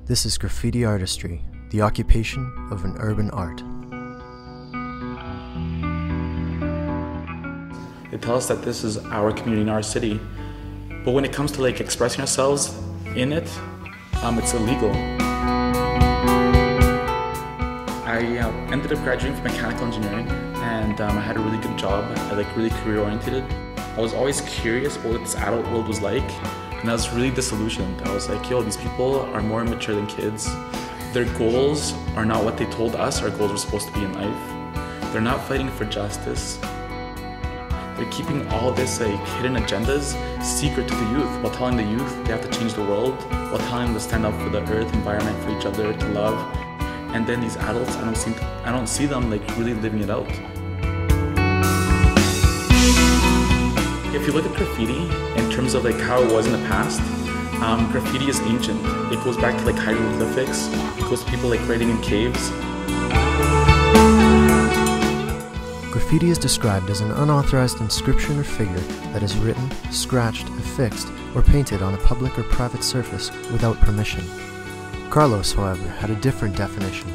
This is Graffiti Artistry, the occupation of an urban art. They tell us that this is our community in our city, but when it comes to expressing ourselves in it, it's illegal. I ended up graduating from mechanical engineering, and I had a really good job. I really career-oriented. I was always curious about what this adult world was like, and I was really disillusioned. I was like, yo, these people are more immature than kids. Their goals are not what they told us our goals were supposed to be in life. They're not fighting for justice. They're keeping all this hidden agendas secret to the youth, while telling the youth they have to change the world, while telling them to stand up for the earth, environment, for each other, to love. And then these adults, I don't see them really living it out. If you look at graffiti in terms of how it was in the past, graffiti is ancient. It goes back to hieroglyphics. It goes to people writing in caves. Graffiti is described as an unauthorized inscription or figure that is written, scratched, affixed, or painted on a public or private surface without permission. Carlos, however, had a different definition.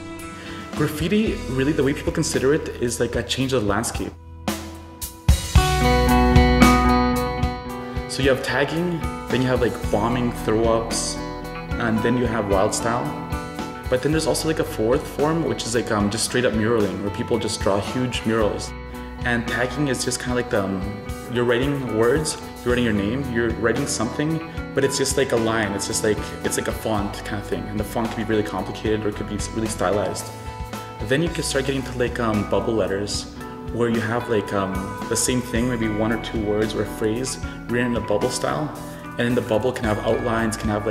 Graffiti, really, the way people consider it is a change of the landscape. So you have tagging, then you have bombing, throw-ups, and then you have wild style. But then there's also a fourth form, which is just straight up muraling, where people just draw huge murals. And tagging is just kind of you're writing words, you're writing your name, you're writing something, but it's just a line. It's just it's a font kind of thing, and the font can be really complicated or it could be really stylized. Then you can start getting to bubble letters, where you have the same thing, maybe one or two words or a phrase written in a bubble style, and then the bubble can have outlines, can have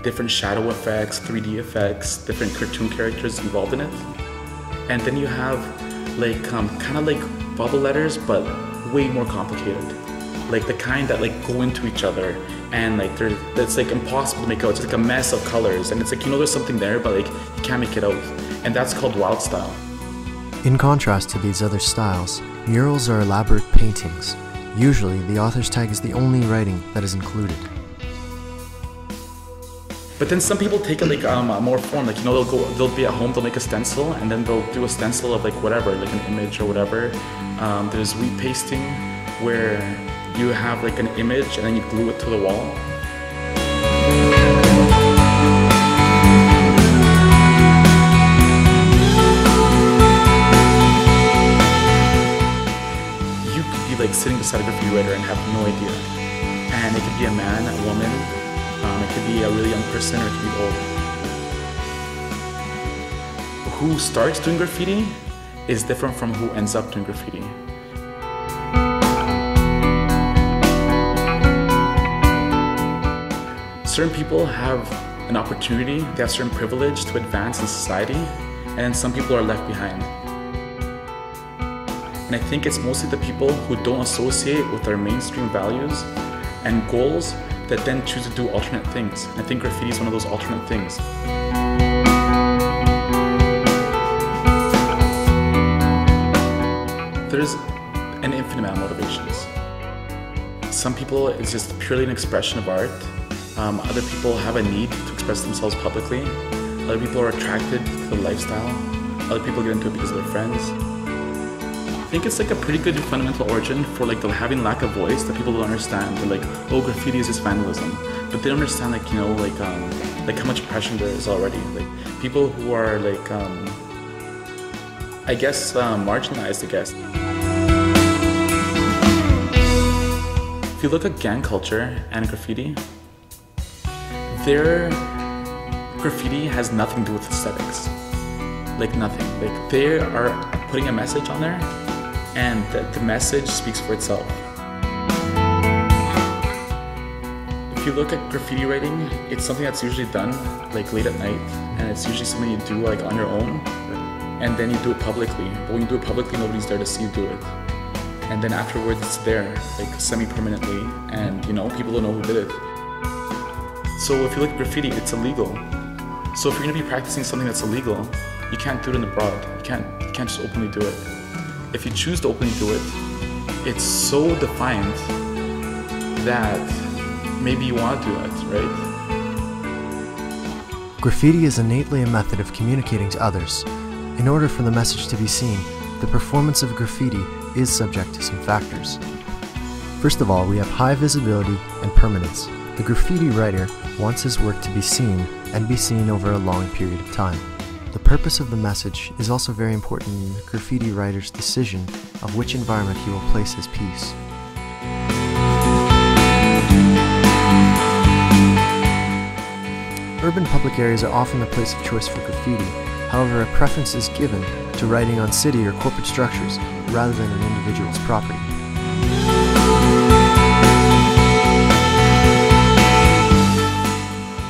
different shadow effects, 3D effects, different cartoon characters involved in it. And then you have kind of bubble letters, but way more complicated, the kind that go into each other, and it's impossible to make out. It's a mess of colors, and it's there's something there, but you can't make it out, and that's called wild style. In contrast to these other styles, murals are elaborate paintings. Usually, the author's tag is the only writing that is included. But then some people take it a more form, they'll be at home, they'll make a stencil, and then they'll do a stencil of whatever, an image or whatever. There's wheat pasting, where you have an image and then you glue it to the wall. You could be sitting beside a graffiti writer and have no idea. And it could be a man, a woman, it could be a really young person, or it could be old. Who starts doing graffiti is different from who ends up doing graffiti. Certain people have an opportunity, they have certain privilege to advance in society, and then some people are left behind. And I think it's mostly the people who don't associate with our mainstream values and goals that then choose to do alternate things. I think graffiti is one of those alternate things. There's an infinite amount of motivations. Some people, it's just purely an expression of art. Other people have a need to express themselves publicly. Other people are attracted to the lifestyle. Other people get into it because of their friends. I think it's a pretty good fundamental origin for having lack of voice that people don't understand. They're oh, graffiti is just vandalism, but they don't understand how much oppression there is already. People who are I guess marginalized, I guess. If you look at gang culture and graffiti, their graffiti has nothing to do with aesthetics. Nothing. They are putting a message on there, and the message speaks for itself. If you look at graffiti writing, it's something that's usually done late at night, and it's usually something you do on your own, and then you do it publicly. But when you do it publicly, nobody's there to see you do it. And then afterwards, it's there, semi-permanently, and people don't know who did it. So if you look at graffiti, it's illegal. So if you're going to be practicing something that's illegal, you can't do it in the broad. You can't just openly do it. If you choose to openly do it, it's so defined that maybe you want to do that, right? Graffiti is innately a method of communicating to others. In order for the message to be seen, the performance of graffiti is subject to some factors. First of all, we have high visibility and permanence. The graffiti writer wants his work to be seen and be seen over a long period of time. The purpose of the message is also very important in the graffiti writer's decision of which environment he will place his piece. Urban public areas are often the place of choice for graffiti. However, a preference is given to writing on city or corporate structures rather than an individual's property.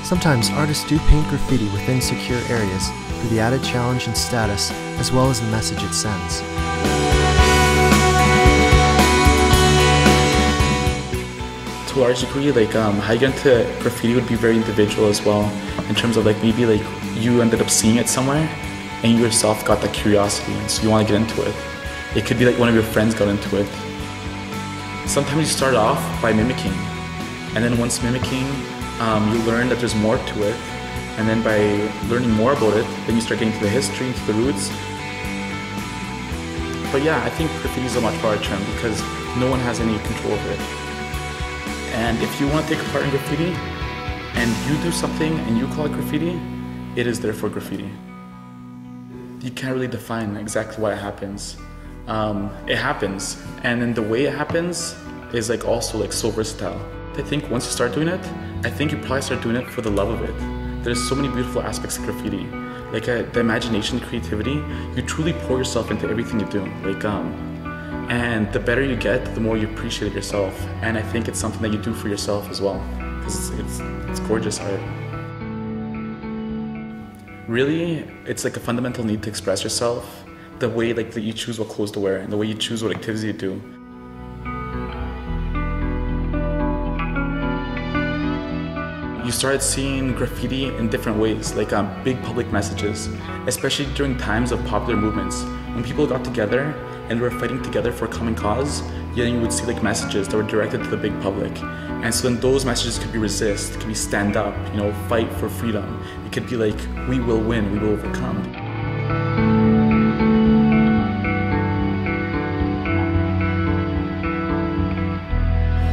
Sometimes artists do paint graffiti within secure areas for the added challenge and status, as well as the message it sends. To a large degree, how you get into graffiti would be very individual as well, in terms of maybe you ended up seeing it somewhere and you yourself got that curiosity and so you want to get into it. It could be one of your friends got into it. Sometimes you start off by mimicking, and then once mimicking, you learn that there's more to it, and then by learning more about it, then you start getting to the history, into the roots. But yeah, I think graffiti is a much broader term because no one has any control over it. And if you want to take a part in graffiti, and you do something and you call it graffiti, it is therefore graffiti. You can't really define exactly why it happens. It happens, and then the way it happens is also so versatile. I think once you start doing it, I think you probably start doing it for the love of it. There's so many beautiful aspects of graffiti. The imagination, creativity, you truly pour yourself into everything you do. And the better you get, the more you appreciate it yourself. And I think it's something that you do for yourself as well, because it's gorgeous art. Really, it's a fundamental need to express yourself, the way that you choose what clothes to wear, and the way you choose what activities you do. You started seeing graffiti in different ways, big public messages, especially during times of popular movements. When people got together and were fighting together for a common cause, then you would see messages that were directed to the big public. And so then those messages could be resist, could be stand up, fight for freedom. It could be we will win, we will overcome.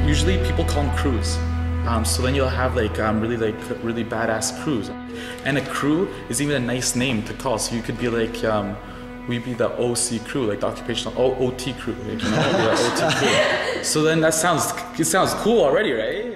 Usually people call them crews. So then you'll have really badass crews. And a crew is even a nice name to call. So you could be we'd be the OC crew, the occupational OT crew, the OT crew. So then it sounds cool already, right?